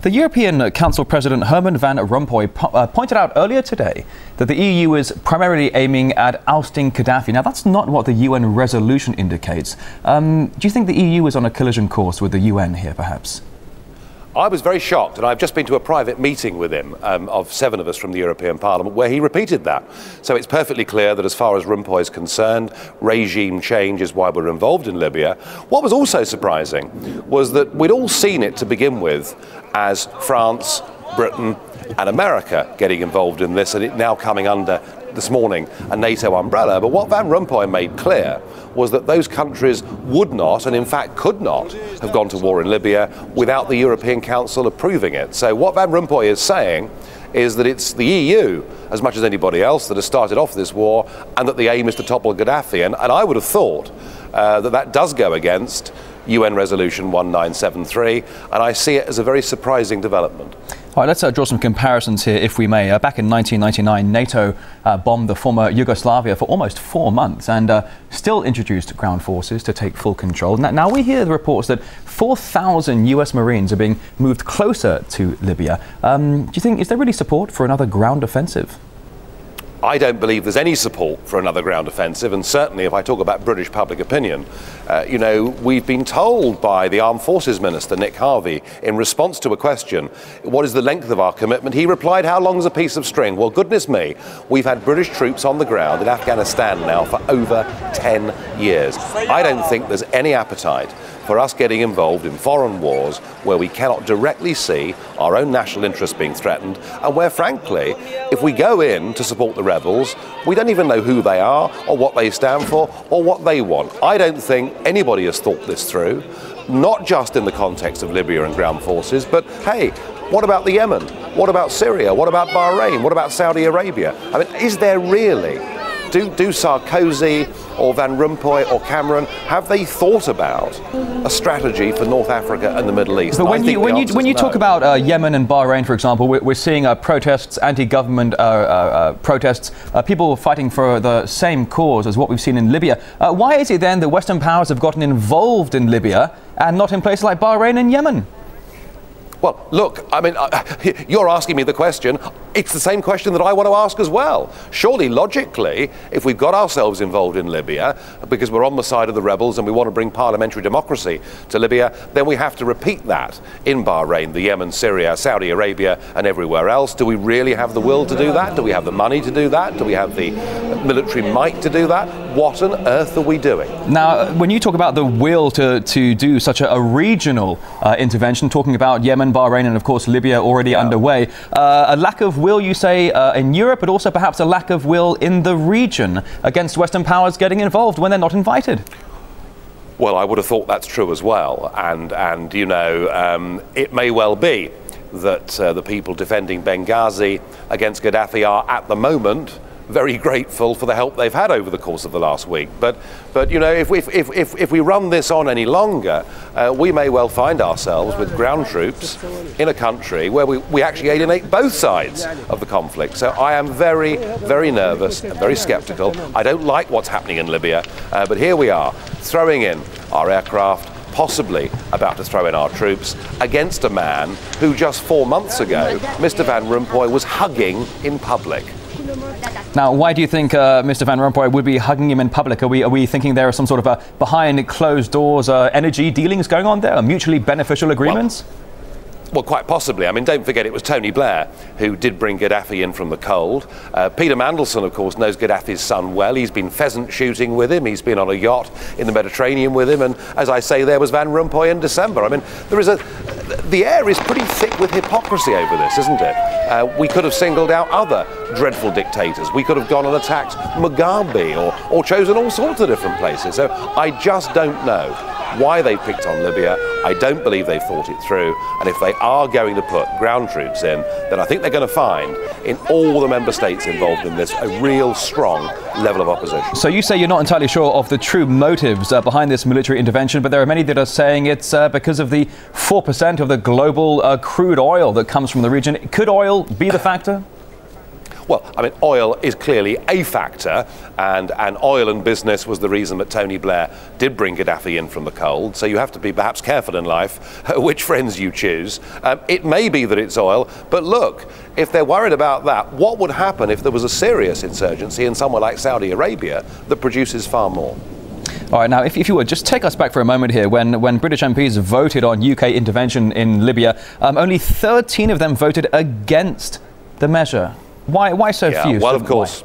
The European Council President Herman Van Rompuy pointed out earlier today that the EU is primarily aiming at ousting Gaddafi. Now, that's not what the UN resolution indicates. Do you think the EU is on a collision course with the UN here, perhaps? I was very shocked, and I've just been to a private meeting with him of 7 of us from the European Parliament where he repeated that. So it's perfectly clear that as far as Rompuy is concerned, regime change is why we're involved in Libya. What was also surprising was that we'd all seen it to begin with as France, Britain and America getting involved in this, and it now coming under, this morning, a NATO umbrella. But what Van Rompuy made clear was that those countries would not, and in fact could not, have gone to war in Libya without the European Council approving it. So what Van Rompuy is saying is that it's the EU, as much as anybody else, that has started off this war, and that the aim is to topple Gaddafi. And I would have thought that does go against UN Resolution 1973, and I see it as a very surprising development. All right, let's draw some comparisons here, if we may. Back in 1999, NATO bombed the former Yugoslavia for almost 4 months and still introduced ground forces to take full control. Now we hear the reports that 4,000 US Marines are being moved closer to Libya. Do you think, is there really support for another ground offensive? I don't believe there's any support for another ground offensive, and certainly if I talk about British public opinion, you know, we've been told by the Armed Forces Minister, Nick Harvey, in response to a question, what is the length of our commitment? He replied, how long is a piece of string? Well, goodness me, we've had British troops on the ground in Afghanistan now for over 10 years. I don't think there's any appetite for us getting involved in foreign wars where we cannot directly see our own national interests being threatened, and where, frankly, if we go in to support the rebels, we don't even know who they are or what they stand for or what they want. I don't think anybody has thought this through, not just in the context of Libya and ground forces, but hey, what about the Yemen? What about Syria? What about Bahrain? What about Saudi Arabia? I mean, is there really, do Sarkozy or Van Rompuy or Cameron, have they thought about a strategy for North Africa and the Middle East? But when you talk about Yemen and Bahrain, for example, we're seeing protests, anti-government protests, people fighting for the same cause as what we've seen in Libya. Why is it then that Western powers have gotten involved in Libya and not in places like Bahrain and Yemen? Well, look, I mean, you're asking me the question. It's the same question that I want to ask as well. Surely, logically, if we've got ourselves involved in Libya because we're on the side of the rebels and we want to bring parliamentary democracy to Libya, then we have to repeat that in Bahrain, the Yemen, Syria, Saudi Arabia and everywhere else. Do we really have the will to do that? Do we have the money to do that? Do we have the military might to do that? What on earth are we doing? Now, when you talk about the will to do such a regional intervention, talking about Yemen, Bahrain and of course Libya already underway, a lack of will, you say, in Europe, but also perhaps a lack of will in the region against Western powers getting involved when they're not invited? Well, I would have thought that's true as well, and you know, it may well be that the people defending Benghazi against Gaddafi are at the moment very grateful for the help they've had over the course of the last week. But you know, if we run this on any longer, we may well find ourselves with ground troops in a country where we actually alienate both sides of the conflict. So I am very, very nervous and very sceptical. I don't like what's happening in Libya, but here we are, throwing in our aircraft, possibly about to throw in our troops, against a man who just 4 months ago, Mr. Van Rompuy, was hugging in public. Now, why do you think Mr. Van Rompuy would be hugging him in public? Are we thinking there are some sort of behind closed doors energy dealings going on there, mutually beneficial agreements? Well, quite possibly. I mean, don't forget it was Tony Blair who did bring Gaddafi in from the cold. Peter Mandelson, of course, knows Gaddafi's son well. He's been pheasant shooting with him. He's been on a yacht in the Mediterranean with him. And as I say, there was Van Rompuy in December. I mean, the air is pretty thick with hypocrisy over this, isn't it? We could have singled out other dreadful dictators. We could have gone and attacked Mugabe or chosen all sorts of different places. So I just don't know why they picked on Libya. I don't believe they've thought it through, and if they are going to put ground troops in, then I think they're going to find in all the member states involved in this a real strong level of opposition. So you say you're not entirely sure of the true motives behind this military intervention, but there are many that are saying it's because of the 4% of the global crude oil that comes from the region. Could oil be the factor? Well, I mean, oil is clearly a factor, and oil and business was the reason that Tony Blair did bring Gaddafi in from the cold. So you have to be perhaps careful in life which friends you choose. It may be that it's oil, but look, if they're worried about that, what would happen if there was a serious insurgency in somewhere like Saudi Arabia that produces far more? All right, now, if you would, just take us back for a moment here. When British MPs voted on UK intervention in Libya, only 13 of them voted against the measure. Why so few? Well, of course.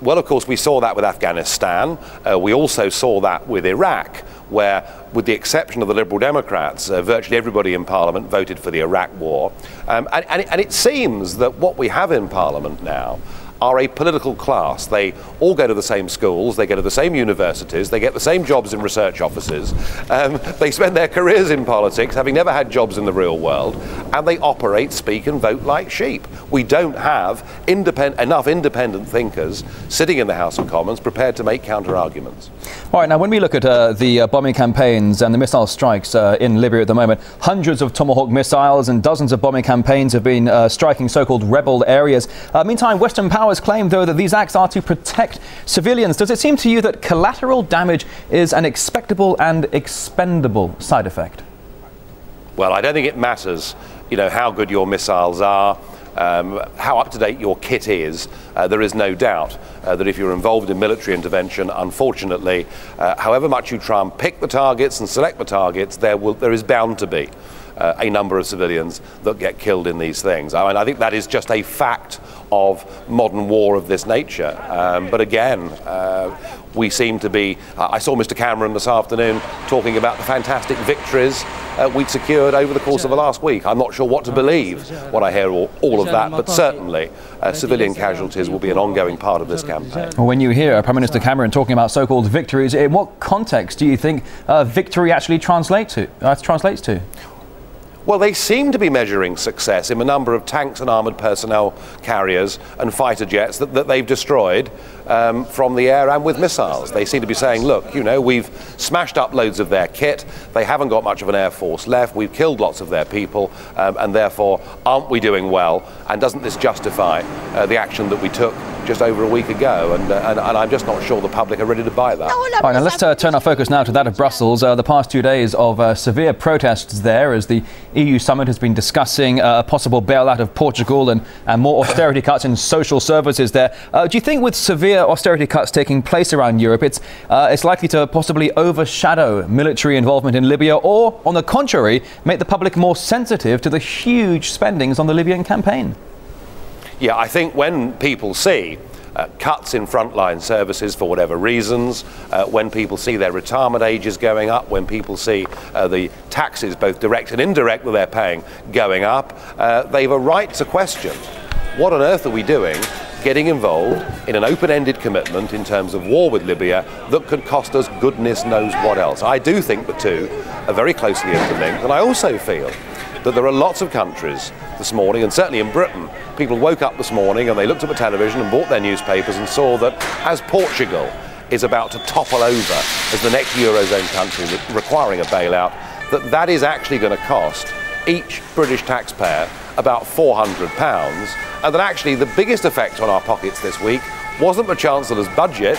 Well, of course, we saw that with Afghanistan. We also saw that with Iraq, where, with the exception of the Liberal Democrats, virtually everybody in Parliament voted for the Iraq war. And it seems that what we have in Parliament now are a political class. They all go to the same schools, they go to the same universities, they get the same jobs in research offices, they spend their careers in politics, having never had jobs in the real world, and they operate, speak and vote like sheep. We don't have enough independent thinkers sitting in the House of Commons prepared to make counter-arguments. All right, now when we look at the bombing campaigns and the missile strikes in Libya at the moment, hundreds of Tomahawk missiles and dozens of bombing campaigns have been striking so-called rebel areas. Meantime, Western powers claim, though, that these acts are to protect civilians. Does it seem to you that collateral damage is an expectable and expendable side effect? Well, I don't think it matters, how good your missiles are, how up-to-date your kit is. There is no doubt that if you're involved in military intervention, unfortunately, however much you try and pick the targets and select the targets, there is bound to be a number of civilians that get killed in these things. I mean, I think that is just a fact of modern war of this nature. But again, we seem to be, I saw Mr. Cameron this afternoon talking about the fantastic victories we'd secured over the course of the last week. I'm not sure what to believe when I hear all of that, but certainly civilian casualties will be an ongoing part of this campaign. When you hear Prime Minister Cameron talking about so-called victories, in what context do you think victory actually translates to? Well, they seem to be measuring success in the number of tanks and armoured personnel carriers and fighter jets that they've destroyed from the air and with missiles. They seem to be saying, look, we've smashed up loads of their kit, they haven't got much of an air force left, we've killed lots of their people, and therefore, aren't we doing well? And doesn't this justify the action that we took just over a week ago? And I'm just not sure the public are ready to buy that. All right, now let's turn our focus now to that of Brussels. The past 2 days of severe protests there as the EU summit has been discussing a possible bailout of Portugal and more austerity cuts in social services there. Do you think with severe austerity cuts taking place around Europe, it's likely to possibly overshadow military involvement in Libya, or, on the contrary, make the public more sensitive to the huge spendings on the Libyan campaign? Yeah, I think when people see cuts in frontline services for whatever reasons, when people see their retirement ages going up, when people see the taxes, both direct and indirect, that they're paying going up, they've a right to question, what on earth are we doing getting involved in an open-ended commitment in terms of war with Libya that could cost us goodness knows what else? I do think the two are very closely interlinked, and I also feel that there are lots of countries this morning, and certainly in Britain, people woke up this morning and they looked at the television and bought their newspapers and saw that as Portugal is about to topple over as the next Eurozone country requiring a bailout, that is actually going to cost each British taxpayer about £400, and that actually the biggest effect on our pockets this week wasn't the Chancellor's budget,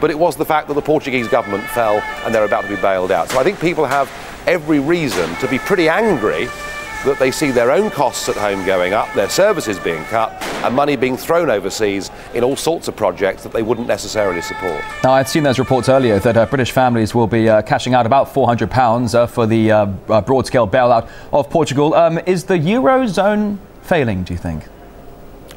but it was the fact that the Portuguese government fell and they're about to be bailed out. So I think people have every reason to be pretty angry that they see their own costs at home going up, their services being cut, and money being thrown overseas in all sorts of projects that they wouldn't necessarily support. Now, I'd seen those reports earlier that British families will be cashing out about £400 for the broad-scale bailout of Portugal. Is the Eurozone failing, do you think?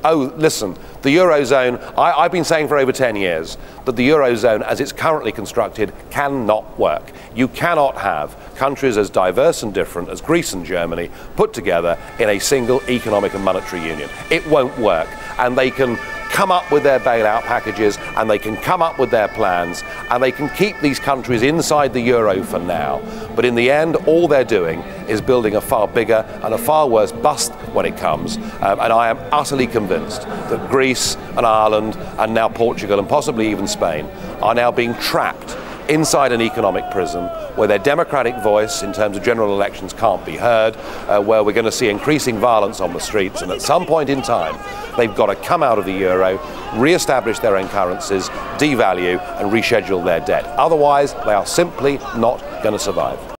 Oh, listen, the Eurozone, I've been saying for over 10 years that the Eurozone, as it's currently constructed, cannot work. You cannot have countries as diverse and different as Greece and Germany put together in a single economic and monetary union. It won't work, and they can come up with their bailout packages, and they can come up with their plans, and they can keep these countries inside the euro for now. But in the end, all they're doing is building a far bigger and a far worse bust when it comes. And I am utterly convinced that Greece and Ireland and now Portugal and possibly even Spain are now being trapped inside an economic prison where their democratic voice in terms of general elections can't be heard, where we're going to see increasing violence on the streets, and at some point in time they've got to come out of the euro, re-establish their own currencies, devalue and reschedule their debt. Otherwise, they are simply not going to survive.